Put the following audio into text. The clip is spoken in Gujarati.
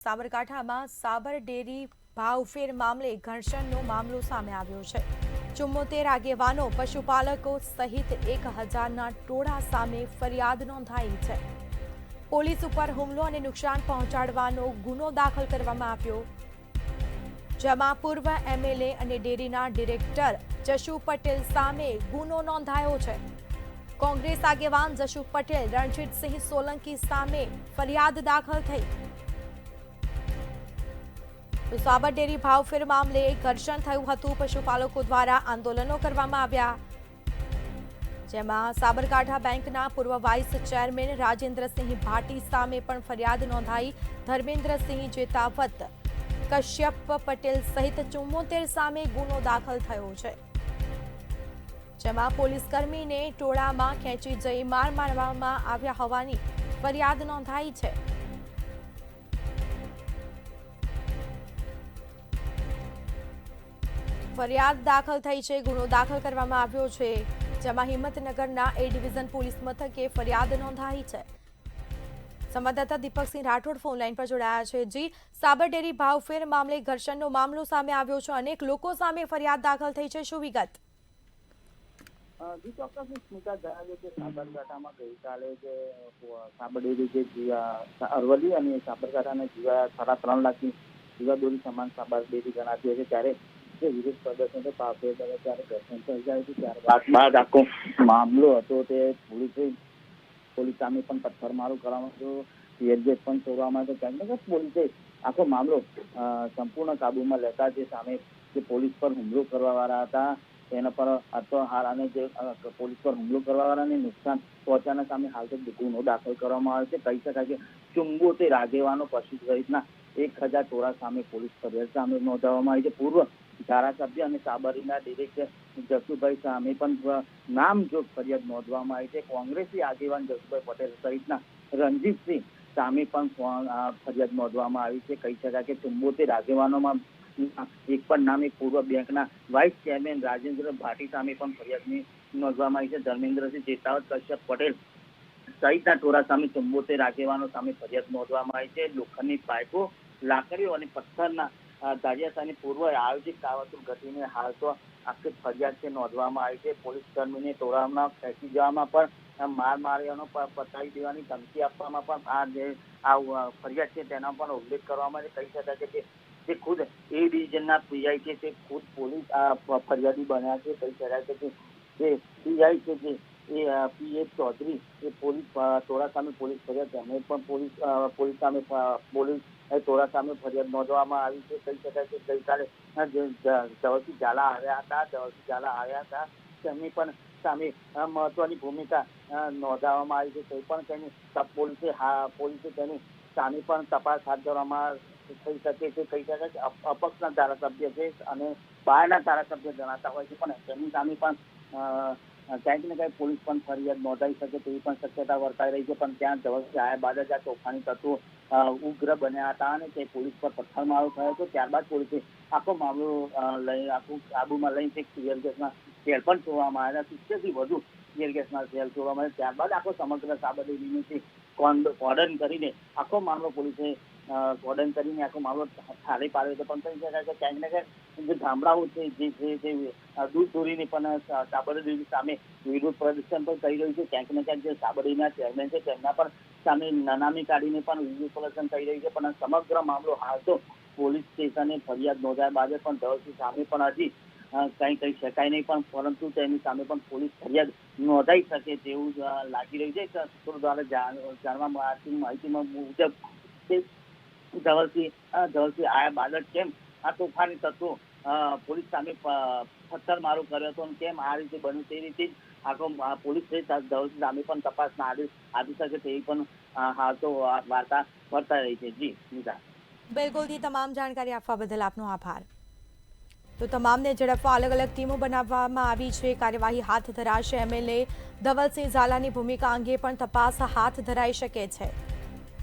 સાબરકાંઠામાં સાબર ડેરી ભાવફેર મામલે ઘર્ષણનો મામલો સામે આવ્યો છે। 74 આગેવાનો પશુપાલકો સહિત 1000ના ટોળા સામે ફરિયાદ નોંધાઈ છે। પોલીસ ઉપર હુમલો અને નુકસાન પહોંચાડવાનો ગુનો દાખલ કરવામાં આવ્યો, જેમાં પૂર્વ એમએલએ અને ડેરીના ડિરેક્ટર જશુ પટેલ સામે ગુનો નોંધાયો છે। કોંગ્રેસ આગેવાન જશુ પટેલ રણજીતસિંહ સોલંકી સામે ફરિયાદ દાખલ થઈ। સાબર ડેરી ભાવફેર મામલે ઘર્ષણ થયું હતું। પશુપાલકો દ્વારા આંદોલનો કરવામાં આવ્યા, જેમાં સાબરકાંઠા બેંકના પૂર્વ વાઇસ ચેરમેન રાજેન્દ્રસિંહ ભાટી સામે પણ ફરિયાદ નોંધાઈ। ધર્મેન્દ્રસિંહ જેતાવત, કશ્યપ પટેલ સહિત 74 સામે ગુનો દાખલ થયો છે, જેમાં પોલીસકર્મીને ટોળામાં ખેંચી જઈ માર મારવામાં આવ્યા હોવાની ફરિયાદ નોંધાઈ છે। ફરિયાદ દાખલ થઈ છે, ગુનો દાખલ કરવામાં આવ્યો છે, જેમાં હિંમતનગરના એ ડિવિઝન પોલીસ મથકે ફરિયાદ નોંધાઈ છે। સંવાદદાતા દીપકસિંહ રાઠોડ ફોન લાઈન પર જોડાયા છે। જી, સાબર ડેરી ભાવફેર મામલે ઘર્ષણનો મામલો સામે આવ્યો છે, અનેક લોકો સામે ફરિયાદ દાખલ થઈ છે, શું વિગત? જી ચોક્કસ સ્મિતા જણાવ્યું કે સાબરકાંઠામાં ગઈકાલે જે સાબર ડેરી જે અરવલ્લી અને સાબરકાંઠાને સાડા 3 લાખની જીવાદોરી સમાન સાબર ડેરી ગણાતી હોય છે, ત્યારે જે વિરોધ પ્રદર્શન ભાવફેર ત્યારે ઘર્ષણ થઈ જાય છે। ત્યારબાદ આખો મામલો હતો તે પોલીસ સામે પણ પથ્થરમારો કરવામાં આવ્યો, ટીયરગેસ પણ છોડવામાં આવ્યો। કારણ કે પોલીસે આખો મામલો સંપૂર્ણ કાબુમાં લેતા જે સામે જે પોલીસ પર હુમલો કરવા વાળા હતા તેના પર આત્મહાર અને જે પોલીસ પર હુમલો કરવા વાળાને નુકસાન પહોંચાડવાના સામે હાલ તો ગુનો દાખલ કરવામાં આવે છે। કહી શકાય કે 74 આગેવાનો પશુ સહિતના 1000 ટોળા સામે પોલીસ ફરિયાદ સામે નોંધવામાં આવી છે। પૂર્વ ધારાસભ્ય અને સાબરીના ડિરેક્ટર જશુભાઈ સામે પણ નામજોગ ફરિયાદ નોંધવામાં આવી છે। કોંગ્રેસી આગેવાન જશુભાઈ પટેલ સહિતના રણજીતસિંહ સામે પણ ફરિયાદ નોંધવામાં આવી છે। કહી શકાય કે 74 આગેવાનોમાં એક પણ નામ એક પૂર્વ બેંકના વાઇસ ચેરમેન રાજેન્દ્ર ભાટી સામે પણ ફરિયાદ નોંધવામાં આવી છે। ધર્મેન્દ્રસિંહ જેતાવત, કશ્યપ પટેલ સહિતના ટોળા સામે 74 આગેવાનો સામે ફરિયાદ નોંધવામાં આવી છે। લોખંડની પાઇપો, લાકડીઓ અને પથ્થરના ધારિયા સામે પૂર્વ આયોજિત કાવતરું ઘટીને હાલ તો આખી ફરિયાદ છે નોંધવામાં આવી છે। પોલીસ કર્મીને ટોળામાં ખેંચી જવામાં પણ માર માર્યાનો પતાવી દેવાની ધમકી આપવામાં પણ આ જે ફરિયાદ છે તેના પણ ઉલ્લેખ કરવામાં આવે છે। કહી શકાય કે જે ખુદ એ ડિવિઝનના પીઆઈ છે તે ખુદ પોલીસ ફરિયાદી બન્યા છે। કહી શકાય કે જે પીઆઈ છે જે પીએચ ચૌધરી એ પોલીસ ટોળા સામે પોલીસ ફરિયાદ તેમને પણ પોલીસ સામે ટોળા સામે ફરિયાદ નોંધવામાં આવી છે। કહી શકાય કે ગઈકાલે ધવલસિંહ ઝાલા આવ્યા હતા તેમની પણ સામે મહત્વની ભૂમિકા નોંધાવવામાં આવી છે। કોઈ પણ તેની પોલીસે તેની સામે પણ તપાસ હાથ ધરવામાં થઈ શકે છે। કહી શકાય કે અપક્ષના ધારાસભ્ય છે અને બહારના ધારાસભ્ય જણાતા હોય છે, પણ તેમની સામે પણ ક્યાંક ને ક્યાંક પોલીસ પણ ફરિયાદ નોંધાઈ શકે તેવી પણ શક્યતા વર્તાઈ રહી છે। પણ ત્યાં ધવલસિંહ આવ્યા બાદ જ આ તોફાની તત્વો ઉગ્ર બન્યા હતા અને તે પોલીસ પર પથ્થરમારો થયો હતો। ત્યારબાદ પોલીસે આખો મામલો આખું કાબુમાં લઈને તે ટીયરગેસના સેલ પણ છોડવામાં આવ્યા, 70 થી વધુ ટીયરગેસના સેલ છોડવામાં આવ્યા। ત્યારબાદ આખો સમગ્ર સાબર ડેરીને કોર્ડન કરીને આખો મામલો પોલીસે આખો મામલો ઠારે પાડ્યો હતો। પણ કહી શકાય કે ક્યાંક ને ક્યાંક જે ગામડાઓ છે જે દૂર દૂરીને પણ સાબર ડેરી સામે વિરોધ પ્રદર્શન પણ કરી રહ્યું છે। ક્યાંક ને ક્યાંક જે સાબર ડેરીના ચેરમેન છે તેમના પણ સામે નનામી કાઢીને પણ વિરોધ પ્રદર્શન થઈ રહ્યું છે। પણ સમગ્ર મામલો હાલ તો પોલીસ સ્ટેશને ફરિયાદ નોંધાયા બાદ પણ ધવલસિંહ સામે પણ હજી કંઈ કહી શકાય નહીં, પણ પરંતુ તેની સામે પણ પોલીસ ફરિયાદ નોંધાઈ શકે તેવું લાગી રહ્યું છે। સૂત્રો દ્વારા જાણવા મળતી માહિતીમાં મુજબ ધવલસિંહ આવ્યા બાદ જ કેમ આ તોફાની તત્વો પોલીસ સામે પથ્થરમારો કર્યો હતો અને કેમ આ રીતે બન્યું તે રીતે જ આખો પોલીસ ધવલસિંહ સામે પણ તપાસના આદેશ આપી શકે તેવી પણ હાલ તો વાર્તા વર્તાઈ રહી છે। જી નીતા, બિલકુલથી તમામ જાણકારી આપવા બદલ આપનો આભાર। તો તમામને ઝડપવા અલગ અલગ ટીમો બનાવવામાં આવી છે, કાર્યવાહી હાથ ધરાશે। એમએલએ ધવલસિંહ ઝાલાની ભૂમિકા અંગે પણ તપાસ હાથ ધરાઈ શકે છે।